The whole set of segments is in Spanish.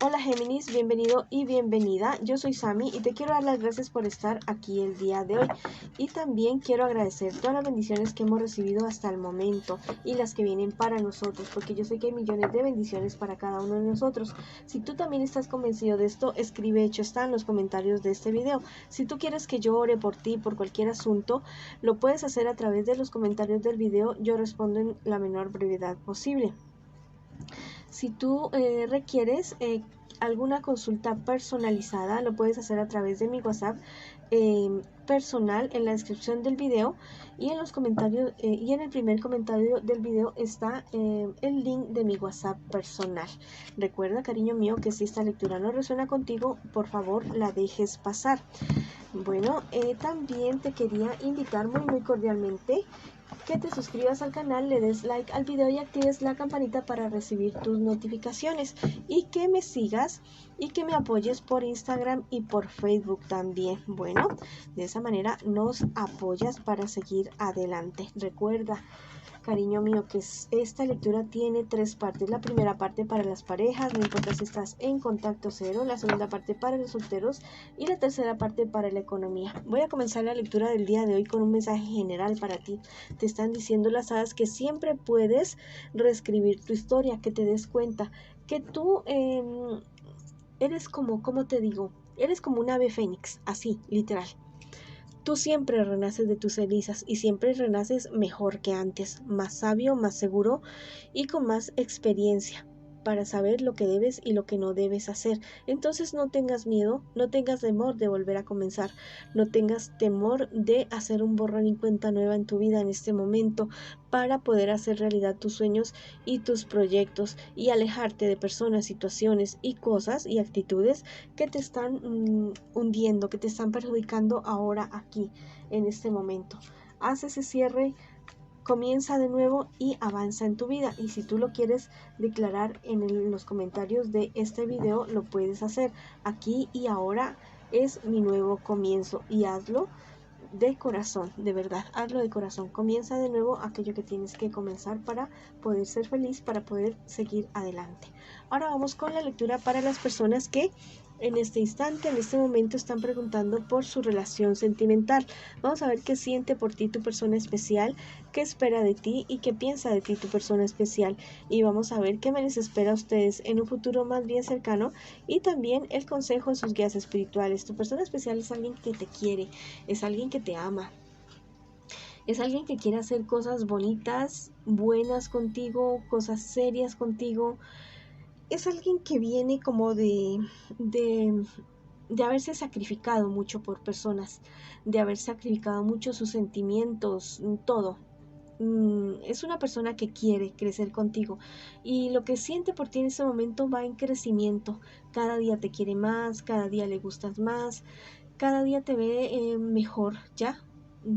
Hola Géminis, bienvenido y bienvenida. Yo soy Sami y te quiero dar las gracias por estar aquí el día de hoy. Y también quiero agradecer todas las bendiciones que hemos recibido hasta el momento y las que vienen para nosotros, porque yo sé que hay millones de bendiciones para cada uno de nosotros. Si tú también estás convencido de esto, escribe hecho está en los comentarios de este video. Si tú quieres que yo ore por ti, por cualquier asunto, lo puedes hacer a través de los comentarios del video. Yo respondo en la menor brevedad posible. Si tú requieres alguna consulta personalizada, lo puedes hacer a través de mi WhatsApp personal en la descripción del video, y en los comentarios y en el primer comentario del video está el link de mi WhatsApp personal. Recuerda, cariño mío, que si esta lectura no resuena contigo, por favor la dejes pasar. Bueno, también te quería invitar muy cordialmente que te suscribas al canal, le des like al video y actives la campanita para recibir tus notificaciones, y que me sigas y que me apoyes por Instagram y por Facebook también. Bueno, de esa manera nos apoyas para seguir adelante. Recuerda, cariño mío, que esta lectura tiene 3 partes. La primera parte para las parejas, no importa si estás en contacto cero. La segunda parte para los solteros y la tercera parte para la economía. Voy a comenzar la lectura del día de hoy con un mensaje general para ti. Te están diciendo las hadas que siempre puedes reescribir tu historia, que te des cuenta que tú eres como, ¿cómo te digo? Eres como un ave fénix, así, literal. Tú siempre renaces de tus cenizas y siempre renaces mejor que antes, más sabio, más seguro y con más experiencia para saber lo que debes y lo que no debes hacer. Entonces no tengas miedo, no tengas temor de volver a comenzar, no tengas temor de hacer un borrón y cuenta nueva en tu vida en este momento, para poder hacer realidad tus sueños y tus proyectos y alejarte de personas, situaciones y cosas y actitudes que te están hundiendo, que te están perjudicando ahora aquí, en este momento. Haz ese cierre, comienza de nuevo y avanza en tu vida. Y si tú lo quieres declarar en los comentarios de este video, lo puedes hacer. Aquí y ahora es mi nuevo comienzo, y hazlo de corazón, de verdad, hazlo de corazón. Comienza de nuevo aquello que tienes que comenzar para poder ser feliz, para poder seguir adelante. Ahora vamos con la lectura para las personas que en este instante, en este momento, están preguntando por su relación sentimental. Vamos a ver qué siente por ti tu persona especial, qué espera de ti y qué piensa de ti tu persona especial. Y vamos a ver qué me les espera a ustedes en un futuro más bien cercano, y también el consejo de sus guías espirituales. Tu persona especial es alguien que te quiere, es alguien que te ama, es alguien que quiere hacer cosas bonitas, buenas contigo, cosas serias contigo. Es alguien que viene como de haberse sacrificado mucho por personas, de haber sacrificado mucho sus sentimientos, todo. Es una persona que quiere crecer contigo, y lo que siente por ti en ese momento va en crecimiento. Cada día te quiere más, cada día le gustas más, cada día te ve mejor, ya,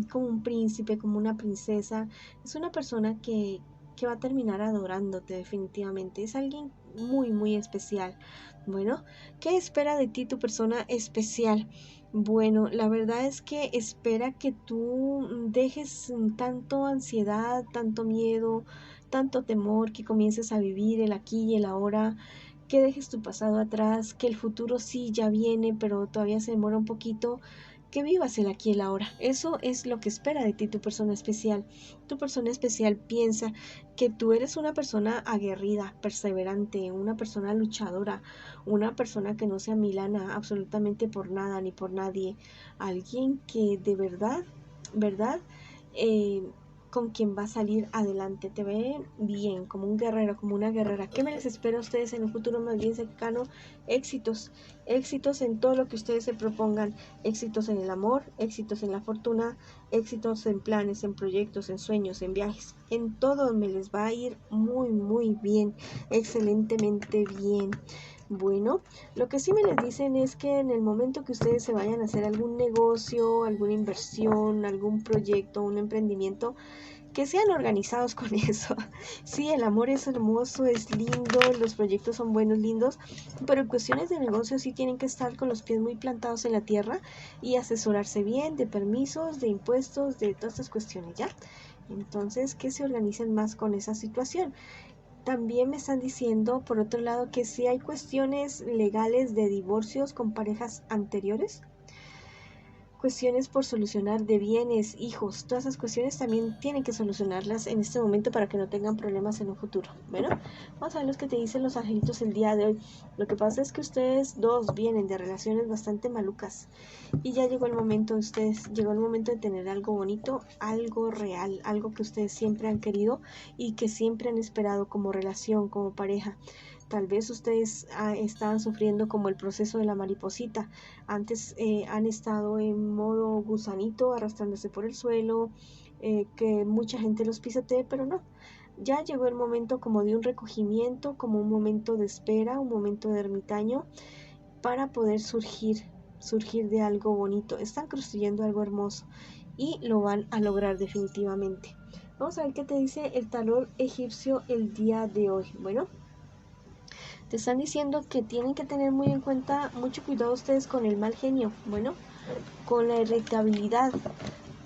como un príncipe, como una princesa. Es una persona que va a terminar adorándote definitivamente. Es alguien muy especial. Bueno, ¿qué espera de ti tu persona especial? Bueno, la verdad es que espera que tú dejes tanto ansiedad, tanto miedo, tanto temor, que comiences a vivir el aquí y el ahora, que dejes tu pasado atrás, que el futuro sí ya viene, pero todavía se demora un poquito, que vivas el aquí y el ahora. Eso es lo que espera de ti tu persona especial. Tu persona especial piensa que tú eres una persona aguerrida, perseverante, una persona luchadora, una persona que no se amilana absolutamente por nada ni por nadie, alguien que de verdad, con quien va a salir adelante. Te ve bien, como un guerrero, como una guerrera. ¿Qué me les espera a ustedes en un futuro más bien cercano? Éxitos, éxitos en todo lo que ustedes se propongan, éxitos en el amor, éxitos en la fortuna, éxitos en planes, en proyectos, en sueños, en viajes. En todo me les va a ir muy bien, excelentemente bien. Bueno, lo que sí me les dicen es que en el momento que ustedes se vayan a hacer algún negocio, alguna inversión, algún proyecto, un emprendimiento, que sean organizados con eso. Sí, el amor es hermoso, es lindo, los proyectos son buenos, lindos, pero en cuestiones de negocio sí tienen que estar con los pies muy plantados en la tierra y asesorarse bien de permisos, de impuestos, de todas estas cuestiones, ¿ya? Entonces, que se organicen más con esa situación. También me están diciendo, por otro lado, que si hay cuestiones legales de divorcios con parejas anteriores, cuestiones por solucionar de bienes, hijos, todas esas cuestiones también tienen que solucionarlas en este momento para que no tengan problemas en un futuro. Bueno, vamos a ver los que te dicen los angelitos el día de hoy. Lo que pasa es que ustedes dos vienen de relaciones bastante malucas y ya llegó el momento de ustedes, llegó el momento de tener algo bonito, algo real, algo que ustedes siempre han querido y que siempre han esperado como relación, como pareja. Tal vez ustedes estaban sufriendo como el proceso de la mariposita. Antes han estado en modo gusanito, arrastrándose por el suelo, que mucha gente los pisotee, pero no. Ya llegó el momento como de un recogimiento, como un momento de espera, un momento de ermitaño, para poder surgir de algo bonito. Están construyendo algo hermoso y lo van a lograr definitivamente. Vamos a ver qué te dice el tarot egipcio el día de hoy. Bueno, te están diciendo que tienen que tener muy en cuenta, mucho cuidado ustedes con el mal genio, bueno, con la irritabilidad,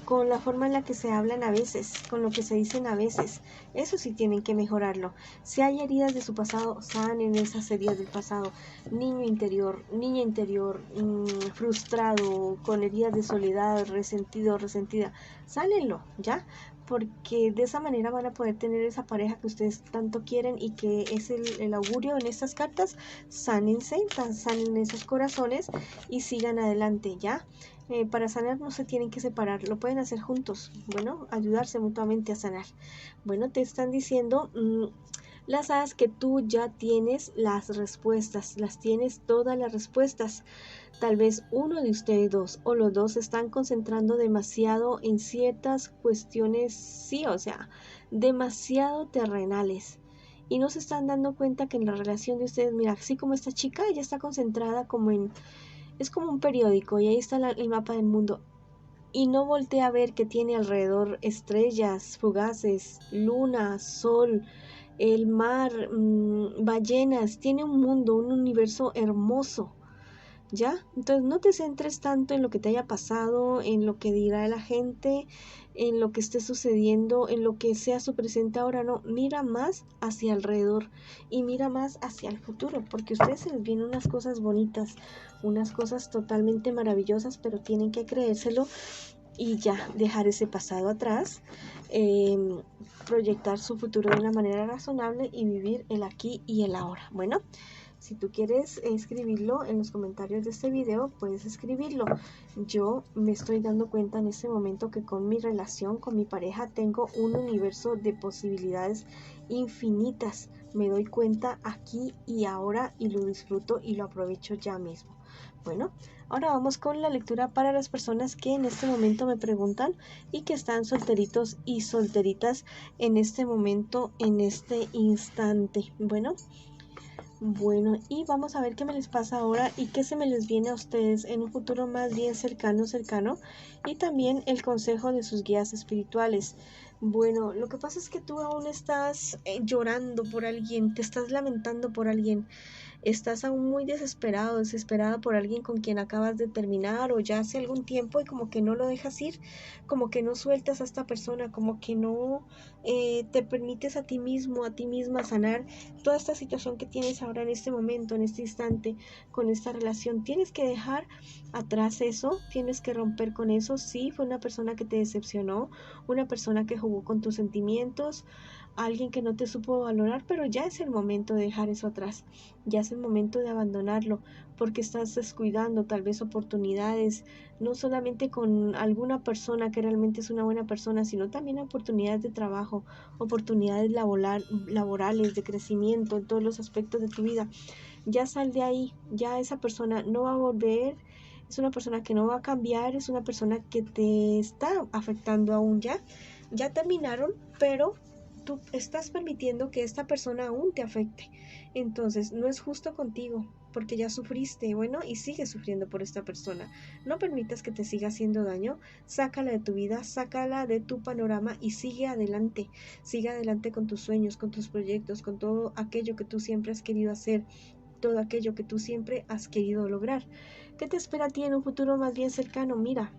con la forma en la que se hablan a veces, con lo que se dicen a veces. Eso sí tienen que mejorarlo. Si hay heridas de su pasado, sanen esas heridas del pasado. Niño interior, niña interior, frustrado, con heridas de soledad, resentido, resentida, sánenlo, ¿ya? Porque de esa manera van a poder tener esa pareja que ustedes tanto quieren y que es el augurio en estas cartas. Sánense, sanen esos corazones y sigan adelante, ¿ya? Para sanar no se tienen que separar, lo pueden hacer juntos, bueno, ayudarse mutuamente a sanar. Bueno, te están diciendo las hadas que tú ya tienes las respuestas, las tienes todas las respuestas. Tal vez uno de ustedes dos o los dos se están concentrando demasiado en ciertas cuestiones, sí, o sea, demasiado terrenales. Y no se están dando cuenta que en la relación de ustedes, mira, así como esta chica, ella está concentrada como en, es como un periódico y ahí está el mapa del mundo. Y no voltea a ver que tiene alrededor estrellas fugaces, luna, sol, el mar, ballenas. Tiene un mundo, un universo hermoso. ¿Ya? Entonces no te centres tanto en lo que te haya pasado, en lo que dirá la gente, en lo que esté sucediendo, en lo que sea su presente ahora, no, mira más hacia alrededor y mira más hacia el futuro, porque a ustedes se les vienen unas cosas bonitas, unas cosas totalmente maravillosas, pero tienen que creérselo y ya dejar ese pasado atrás, proyectar su futuro de una manera razonable y vivir el aquí y el ahora. Bueno, si tú quieres escribirlo en los comentarios de este video, puedes escribirlo. Yo me estoy dando cuenta en este momento que con mi relación, con mi pareja, tengo un universo de posibilidades infinitas. Me doy cuenta aquí y ahora y lo disfruto y lo aprovecho ya mismo. Bueno, ahora vamos con la lectura para las personas que en este momento me preguntan y que están solteritos y solteritas en este momento, en este instante. Bueno, y vamos a ver qué me les pasa ahora y qué se me les viene a ustedes en un futuro más bien cercano, y también el consejo de sus guías espirituales. Bueno, lo que pasa es que tú aún estás llorando por alguien, te estás lamentando por alguien. Estás aún muy desesperado, desesperada por alguien con quien acabas de terminar o ya hace algún tiempo y como que no lo dejas ir, como que no sueltas a esta persona, como que no te permites a ti mismo, a ti misma sanar toda esta situación que tienes ahora en este momento, en este instante, con esta relación. Tienes que dejar atrás eso, tienes que romper con eso. Sí, fue una persona que te decepcionó, una persona que jugó con tus sentimientos, alguien que no te supo valorar, pero ya es el momento de dejar eso atrás, ya es el momento de abandonarlo, porque estás descuidando tal vez oportunidades, no solamente con alguna persona que realmente es una buena persona, sino también oportunidades de trabajo, oportunidades laborales, de crecimiento en todos los aspectos de tu vida. Ya sal de ahí, ya esa persona no va a volver, es una persona que no va a cambiar, es una persona que te está afectando aún ya terminaron, pero tú estás permitiendo que esta persona aún te afecte. Entonces, no es justo contigo, porque ya sufriste, bueno, y sigues sufriendo por esta persona. No permitas que te siga haciendo daño, sácala de tu vida, sácala de tu panorama y sigue adelante con tus sueños, con tus proyectos, con todo aquello que tú siempre has querido hacer, todo aquello que tú siempre has querido lograr. ¿Qué te espera a ti en un futuro más bien cercano? Mira,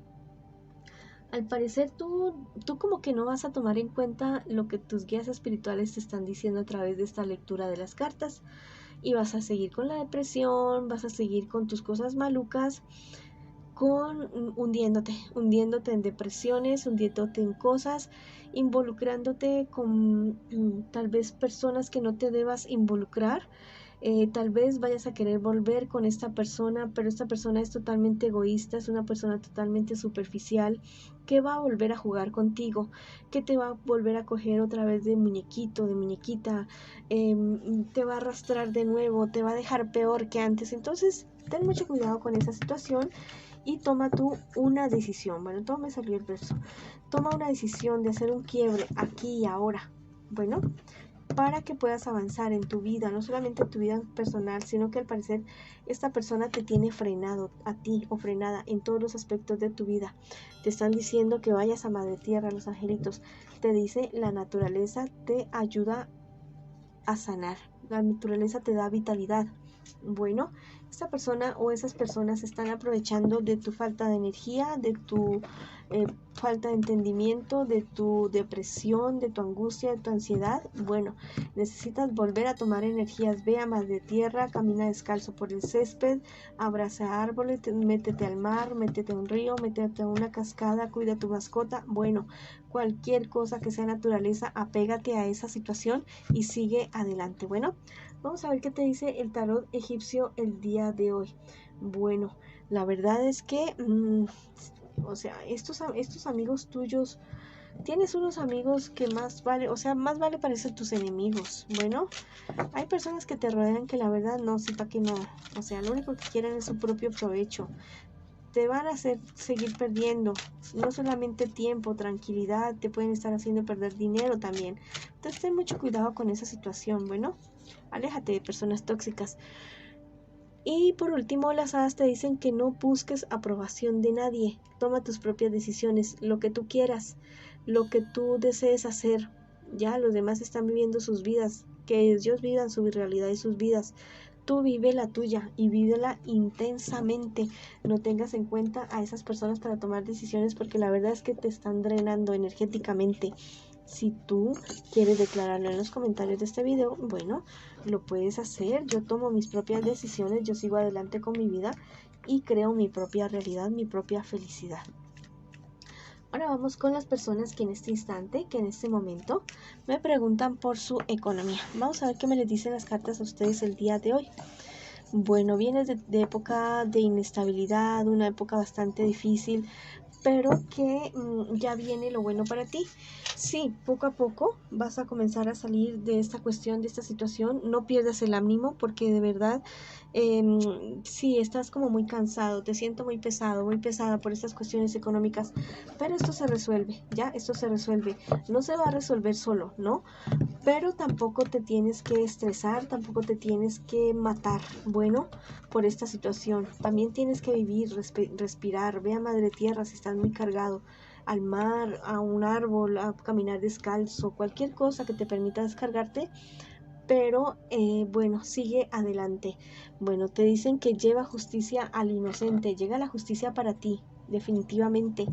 Al parecer tú como que no vas a tomar en cuenta lo que tus guías espirituales te están diciendo a través de esta lectura de las cartas y vas a seguir con la depresión, vas a seguir con tus cosas malucas, hundiéndote en depresiones, hundiéndote en cosas, involucrándote con tal vez personas que no te debas involucrar. Tal vez vayas a querer volver con esta persona, pero esta persona es totalmente egoísta, es una persona totalmente superficial, que va a volver a jugar contigo, que te va a volver a coger otra vez de muñequito, de muñequita, te va a arrastrar de nuevo, te va a dejar peor que antes. Entonces, ten mucho cuidado con esa situación y toma tú una decisión. Bueno, todo me salió el verso. Toma una decisión de hacer un quiebre aquí y ahora. Bueno, para que puedas avanzar en tu vida, no solamente en tu vida personal, sino que al parecer esta persona te tiene frenado a ti o frenada en todos los aspectos de tu vida. Te están diciendo que vayas a Madre Tierra, los angelitos. Te dice la naturaleza te ayuda a sanar. La naturaleza te da vitalidad. Bueno, esta persona o esas personas están aprovechando de tu falta de energía, de tu falta de entendimiento, de tu depresión, de tu angustia, de tu ansiedad. Bueno, necesitas volver a tomar energías. Ve a Madre Tierra, camina descalzo por el césped, abraza árboles, métete al mar, métete a un río, métete a una cascada, cuida a tu mascota. Bueno, cualquier cosa que sea naturaleza, apégate a esa situación y sigue adelante. Bueno, vamos a ver qué te dice el tarot egipcio el día de hoy. Bueno, la verdad es que, o sea, estos amigos tuyos, tienes unos amigos que más vale, o sea, más vale parecer tus enemigos. Bueno, hay personas que te rodean que la verdad no, sepa que no, o sea, lo único que quieren es su propio provecho. Te van a hacer seguir perdiendo, no solamente tiempo, tranquilidad, te pueden estar haciendo perder dinero también. Entonces ten mucho cuidado con esa situación. Bueno, aléjate de personas tóxicas. Y por último, las hadas te dicen que no busques aprobación de nadie. Toma tus propias decisiones, lo que tú quieras, lo que tú desees hacer. Ya los demás están viviendo sus vidas, que ellos vivan su realidad y sus vidas. Tú vive la tuya y vívela intensamente. No tengas en cuenta a esas personas para tomar decisiones porque la verdad es que te están drenando energéticamente. Si tú quieres declararlo en los comentarios de este video, bueno, lo puedes hacer. Yo tomo mis propias decisiones, yo sigo adelante con mi vida y creo mi propia realidad, mi propia felicidad. Ahora vamos con las personas que en este instante, que en este momento me preguntan por su economía. Vamos a ver qué me les dicen las cartas a ustedes el día de hoy. Bueno, vienes de época de inestabilidad, una época bastante difícil, pero que ya viene lo bueno para ti. Sí, poco a poco vas a comenzar a salir de esta cuestión, de esta situación. No pierdas el ánimo porque de verdad, sí, estás como muy cansado, te siento muy pesado, muy pesada por estas cuestiones económicas, pero esto se resuelve, ya, esto se resuelve. No se va a resolver solo, ¿no? Pero tampoco te tienes que estresar, tampoco te tienes que matar, bueno, por esta situación. También tienes que vivir, respirar. Ve a Madre Tierra si estás muy cargado, al mar, a un árbol, a caminar descalzo, cualquier cosa que te permita descargarte. Pero bueno, sigue adelante. Bueno, te dicen que lleva justicia al inocente, llega la justicia para ti, definitivamente.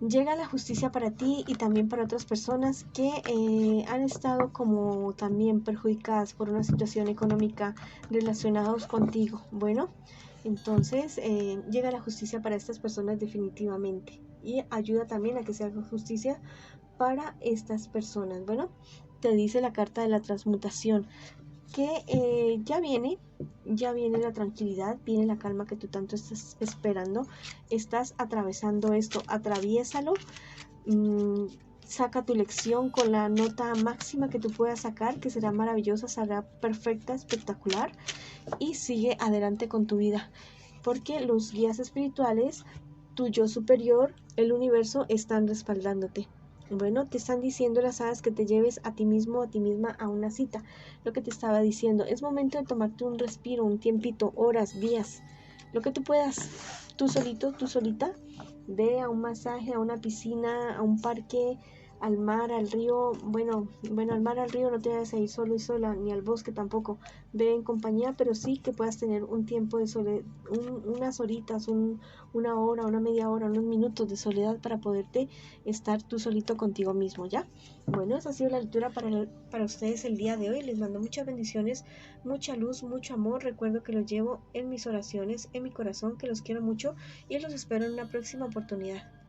Llega la justicia para ti y también para otras personas que han estado como también perjudicadas por una situación económica relacionados contigo. Bueno, entonces llega la justicia para estas personas definitivamente y ayuda también a que se haga justicia para estas personas. Bueno, te dice la carta de la transmutación que ya viene la tranquilidad, viene la calma que tú tanto estás esperando. Estás atravesando esto, atraviésalo, saca tu lección con la nota máxima que tú puedas sacar, que será maravillosa, será perfecta, espectacular, y sigue adelante con tu vida, porque los guías espirituales, tu yo superior, el universo, están respaldándote. Bueno, te están diciendo las hadas que te lleves a ti mismo, a ti misma, a una cita. Lo que te estaba diciendo, es momento de tomarte un respiro, un tiempito, horas, días, lo que tú puedas, tú solito, tú solita. Ve a un masaje, a una piscina, a un parque, al mar, al río, al mar, al río no te vayas a ir solo y sola, ni al bosque tampoco, ve en compañía, pero sí que puedas tener un tiempo de soledad, unas horitas, una hora, una media hora, unos minutos de soledad para poderte estar tú solito contigo mismo, ¿ya? Bueno, esa ha sido la lectura para ustedes el día de hoy. Les mando muchas bendiciones, mucha luz, mucho amor. Recuerdo que los llevo en mis oraciones, en mi corazón, que los quiero mucho y los espero en una próxima oportunidad.